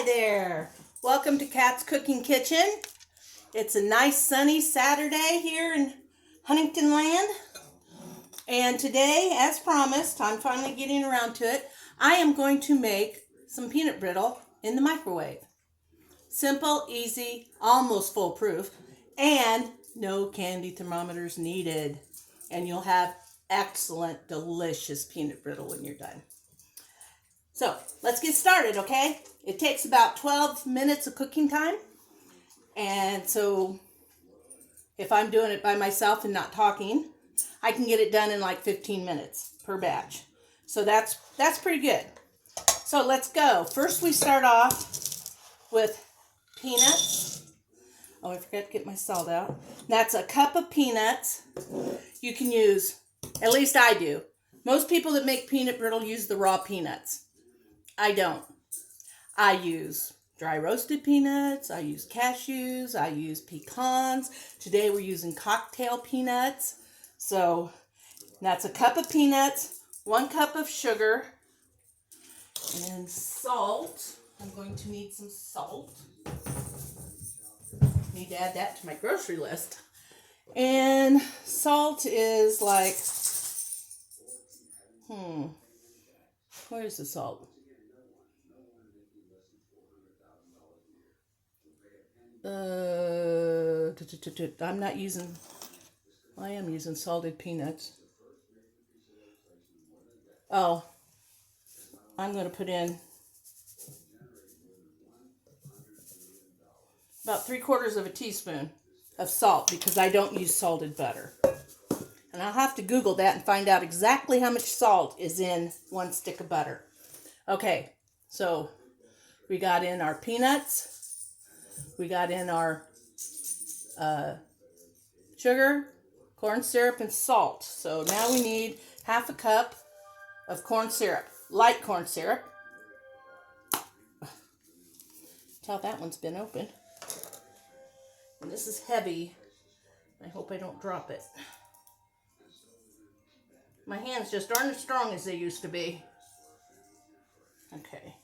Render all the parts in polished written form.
Hi there. Welcome to Kat's Cooking Kitchen. It's a nice sunny Saturday here in Huntington Land. And today, as promised, I'm finally getting around to it. I am going to make some peanut brittle in the microwave. Simple, easy, almost foolproof, and no candy thermometers needed. And you'll have excellent, delicious peanut brittle when you're done. So let's get started, okay? It takes about 12 minutes of cooking time. And so if I'm doing it by myself and not talking, I can get it done in like 15 minutes per batch. So that's pretty good. So let's go. First we start off with peanuts. Oh, I forgot to get my salt out. That's a cup of peanuts. You can use, at least I do. Most people that make peanut brittle use the raw peanuts. I don't. I use dry roasted peanuts. I use cashews. I use pecans. Today we're using cocktail peanuts. So that's a cup of peanuts, 1 cup of sugar, and salt. I'm going to need some salt. Need to add that to my grocery list. And salt is like, where's the salt? I am using salted peanuts. Oh, I'm going to put in about 3/4 of a teaspoon of salt because I don't use salted butter. And I'll have to Google that and find out exactly how much salt is in 1 stick of butter. Okay, so we got in our peanuts. We got in our sugar, corn syrup, and salt. So now we need 1/2 cup of corn syrup, light corn syrup. Tell that one's been open. And this is heavy. I hope I don't drop it. My hands just aren't as strong as they used to be. Okay,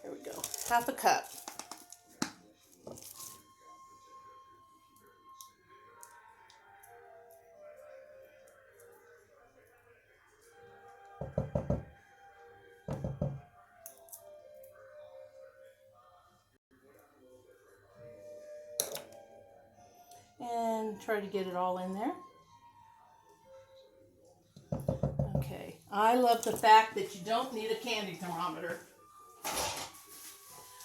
here we go. 1/2 cup. And try to get it all in there. Okay, I love the fact that you don't need a candy thermometer.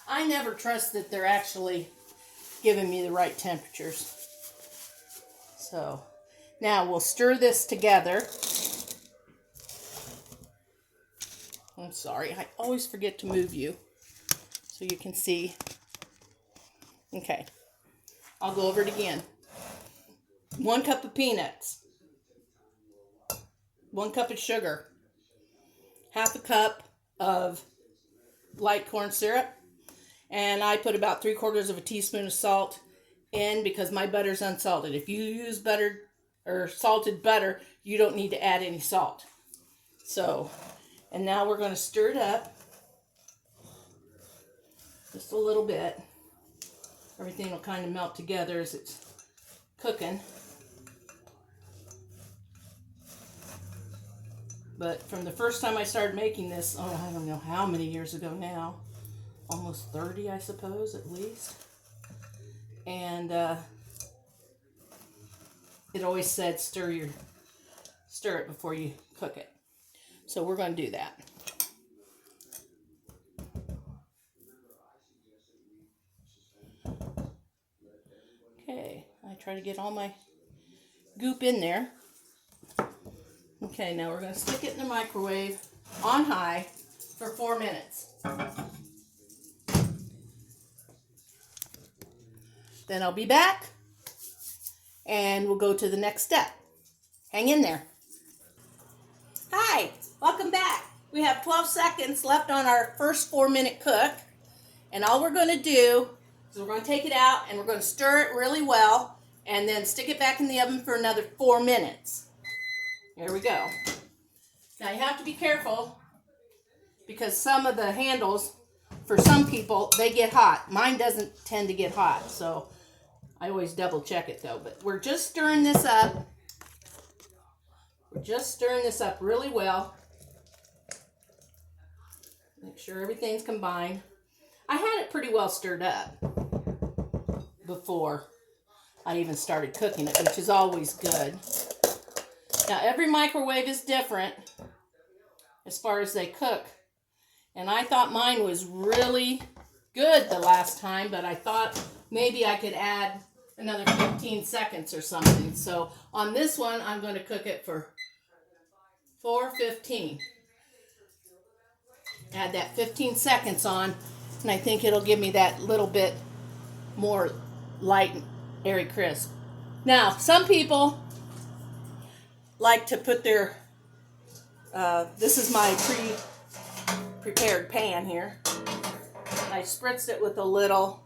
I never trust that they're actually giving me the right temperatures. So now we'll stir this together. I'm sorry, I always forget to move you so you can see. Okay, I'll go over it again. 1 cup of peanuts, 1 cup of sugar, 1/2 cup of light corn syrup, and I put about 3/4 of a teaspoon of salt in because my butter's unsalted. If you use butter or salted butter, you don't need to add any salt. So, and now we're going to stir it up just a little bit. Everything will kind of melt together as it's cooking. But from the first time I started making this, I don't know how many years ago now, almost 30, I suppose, at least. And it always said stir it before you cook it. So we're going to do that. Okay, I try to get all my goop in there. Okay, now we're going to stick it in the microwave on high for 4 minutes. Then I'll be back and we'll go to the next step. Hang in there. Hi, welcome back. We have 12 seconds left on our first 4-minute cook. And all we're going to do is we're going to take it out and we're going to stir it really well and then stick it back in the oven for another 4 minutes. Here we go. Now you have to be careful because some of the handles for some people, they get hot. Mine doesn't tend to get hot, so I always double check it though. But we're just stirring this up. We're just stirring this up really well. Make sure everything's combined. I had it pretty well stirred up before I even started cooking it, which is always good. Now, every microwave is different as far as they cook. And I thought mine was really good the last time, but I thought maybe I could add another 15 seconds or something. So on this one, I'm going to cook it for 4:15. Add that 15 seconds on, and I think it'll give me that little bit more light and airy crisp. Now, some people like to put their, this is my prepared pan here. I spritzed it with a little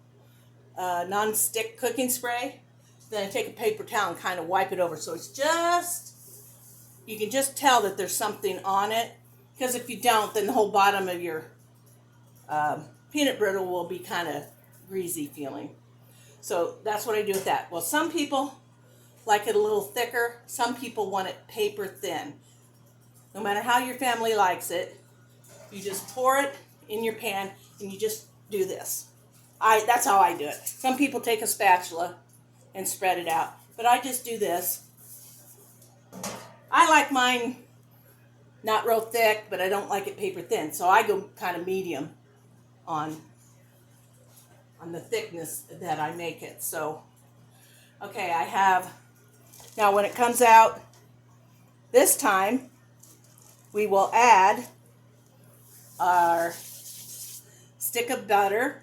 non-stick cooking spray. Then I take a paper towel and kind of wipe it over. So it's just, you can just tell that there's something on it. Because if you don't, then the whole bottom of your peanut brittle will be kind of greasy feeling. So that's what I do with that. Well, some people like it a little thicker. Some people want it paper thin. No matter how your family likes it, you just pour it in your pan and you just do this. That's how I do it. Some people take a spatula and spread it out, but I just do this. I like mine not real thick, but I don't like it paper thin, so I go kind of medium on the thickness that I make it. So, okay, I have, now when it comes out this time, we will add our stick of butter,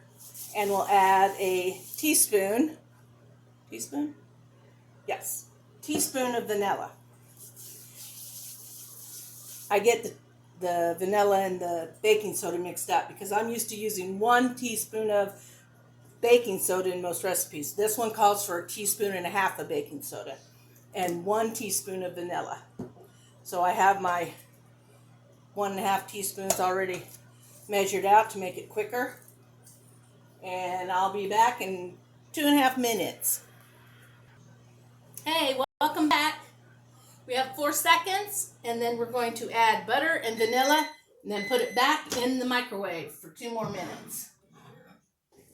and we'll add a teaspoon of vanilla. I get the vanilla and the baking soda mixed up because I'm used to using 1 teaspoon of baking soda in most recipes. This one calls for 1.5 teaspoons of baking soda and 1 teaspoon of vanilla. So I have my 1.5 teaspoons already measured out to make it quicker. And I'll be back in 2.5 minutes. Hey, welcome back. We have 4 seconds, and then we're going to add butter and vanilla, and then put it back in the microwave for 2 more minutes.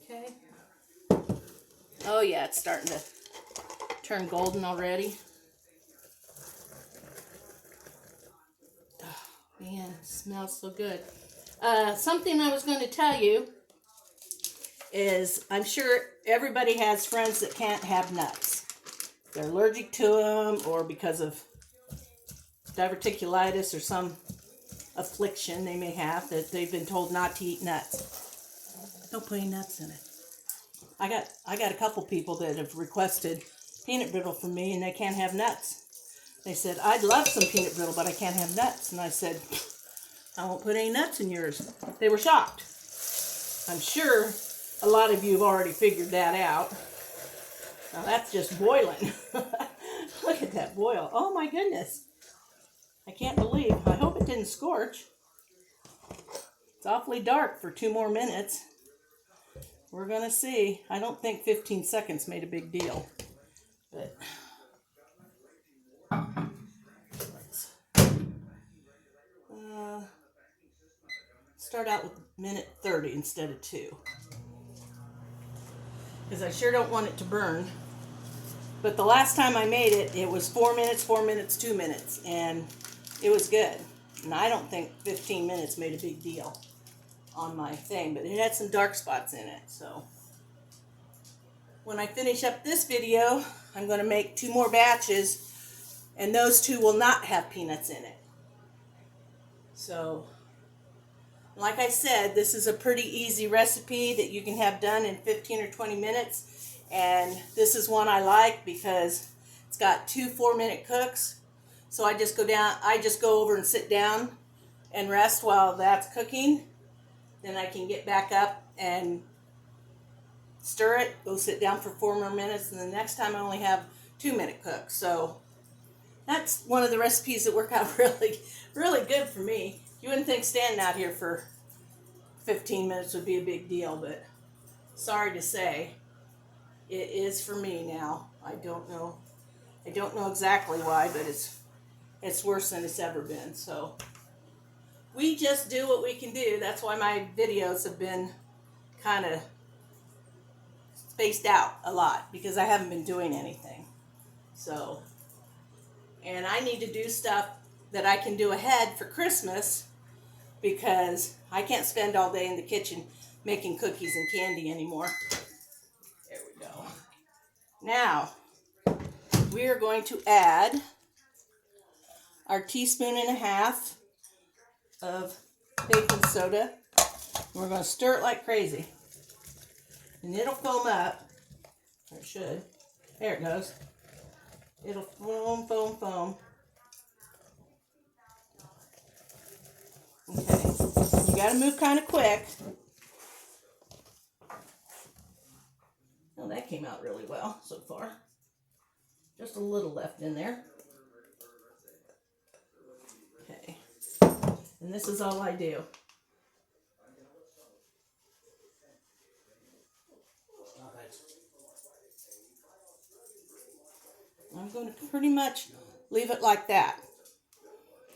Okay. Oh yeah, it's starting to turn golden already. Oh, man, it smells so good. Something I was going to tell you is I'm sure everybody has friends that can't have nuts. They're allergic to them, or because of diverticulitis or some affliction they may have that they've been told not to eat nuts. Don't put any nuts in it. I got a couple people that have requested peanut brittle from me and they can't have nuts. They said, I'd love some peanut brittle, but I can't have nuts. And I said, I won't put any nuts in yours. They were shocked. I'm sure a lot of you have already figured that out. Now that's just boiling. Look at that boil. Oh my goodness. I can't believe. I hope it didn't scorch. It's awfully dark for 2 more minutes. We're going to see. I don't think 15 seconds made a big deal. But let's start out with minute 30 instead of 2. Because I sure don't want it to burn. But the last time I made it, it was 4 minutes, 4 minutes, 2 minutes. And it was good. And I don't think 15 minutes made a big deal on my thing. But it had some dark spots in it. So when I finish up this video, I'm going to make 2 more batches. And those 2 will not have peanuts in it. So like I said, this is a pretty easy recipe that you can have done in 15 or 20 minutes. And this is one I like because it's got 2 4-minute cooks. So I just go over and sit down and rest while that's cooking. Then I can get back up and stir it, go sit down for 4 more minutes, and the next time I only have 2-minute cooks. So that's one of the recipes that work out really, really good for me. You wouldn't think standing out here for 15 minutes would be a big deal, but sorry to say, it is for me now. I don't know exactly why, but it's worse than it's ever been. So we just do what we can do. That's why my videos have been kind of spaced out a lot, because I haven't been doing anything. So, and I need to do stuff that I can do ahead for Christmas, because I can't spend all day in the kitchen making cookies and candy anymore. There we go. Now, we are going to add our 1.5 teaspoons of baking soda. We're going to stir it like crazy. And it'll foam up. Or it should. There it goes. It'll foam, foam, foam. Okay. You got to move kind of quick. Well, that came out really well so far. Just a little left in there. Okay. And this is all I do. I'm going to pretty much leave it like that.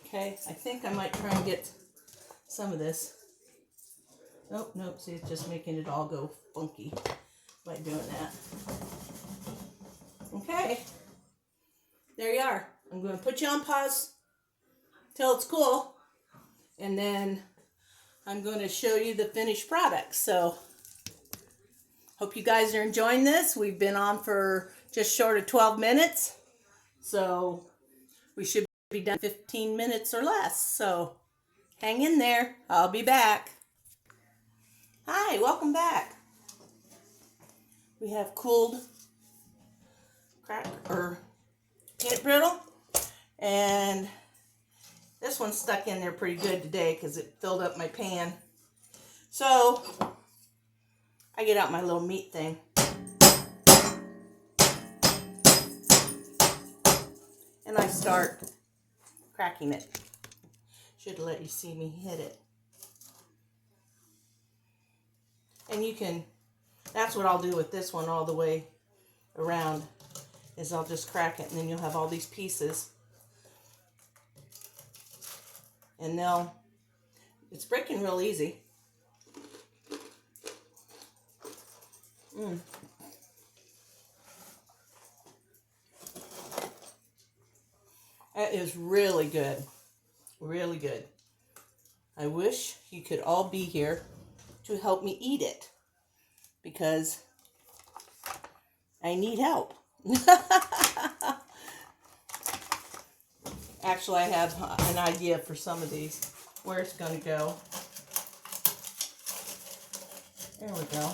Okay, I think I might try and get some of this. Nope, nope, see, it's just making it all go funky by doing that. Okay, there you are. I'm going to put you on pause till it's cool, and then I'm going to show you the finished product. So, hope you guys are enjoying this. We've been on for just short of 12 minutes, so we should be done 15 minutes or less. So hang in there. I'll be back. Hi, welcome back. We have cooled peanut brittle, and this one's stuck in there pretty good today because it filled up my pan. So I get out my little meat thing. And I start cracking it. Should let you see me hit it. And you can, that's what I'll do with this one all the way around, is I'll just crack it, and then you'll have all these pieces. And it's breaking real easy. That is really good. Really good. I wish you could all be here to help me eat it, because I need help. Actually, I have an idea for some of these, where it's going to go. There we go.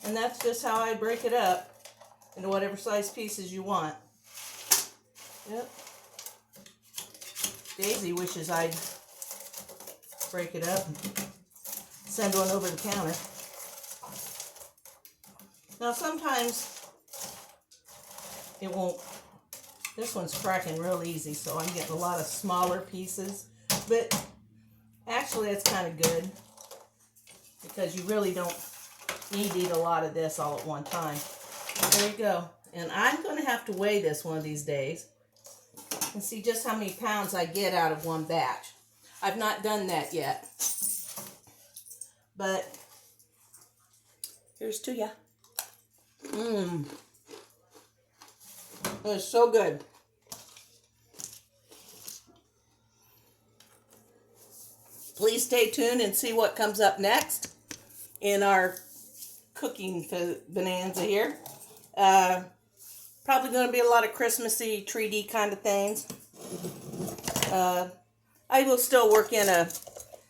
And that's just how I break it up into whatever size pieces you want. Yep. Daisy wishes I'd break it up and send one over the counter. Now sometimes it won't. This one's cracking real easy, so I'm getting a lot of smaller pieces. But actually that's kind of good, because you really don't need to eat a lot of this all at one time. There you go. And I'm going to have to weigh this one of these days and see just how many pounds I get out of one batch. I've not done that yet. But here's to ya. It's so good. Please stay tuned and see what comes up next in our cooking bonanza here. Probably going to be a lot of Christmassy, treaty kind of things. I will still work in a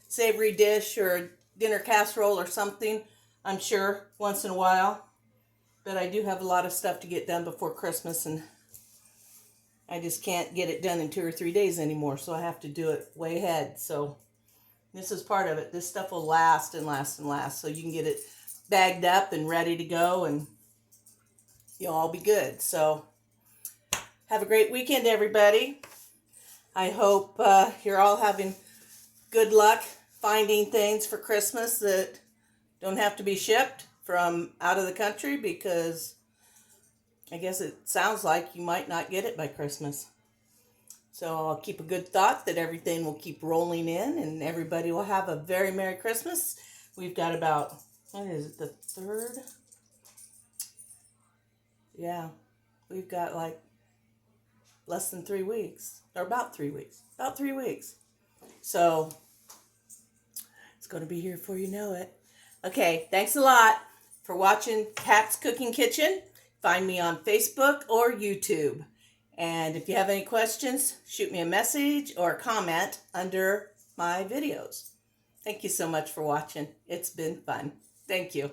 savory dish or a dinner casserole or something, I'm sure, once in a while. But I do have a lot of stuff to get done before Christmas, and I just can't get it done in 2 or 3 days anymore, so I have to do it way ahead. So this is part of it. This stuff will last and last and last, so you can get it bagged up and ready to go, and you'll all be good. So Have a great weekend, everybody. I hope you're all having good luck finding things for Christmas that don't have to be shipped from out of the country, because I guess it sounds like you might not get it by Christmas. So I'll keep a good thought that everything will keep rolling in and everybody will have a very Merry Christmas. We've got about, what is it, the 3rd? Yeah, we've got like less than 3 weeks, or about 3 weeks. About 3 weeks. So it's going to be here before you know it. Okay, thanks a lot for watching Kat's Cooking Kitchen. Find me on Facebook or YouTube. And if you have any questions, shoot me a message or a comment under my videos. Thank you so much for watching. It's been fun. Thank you.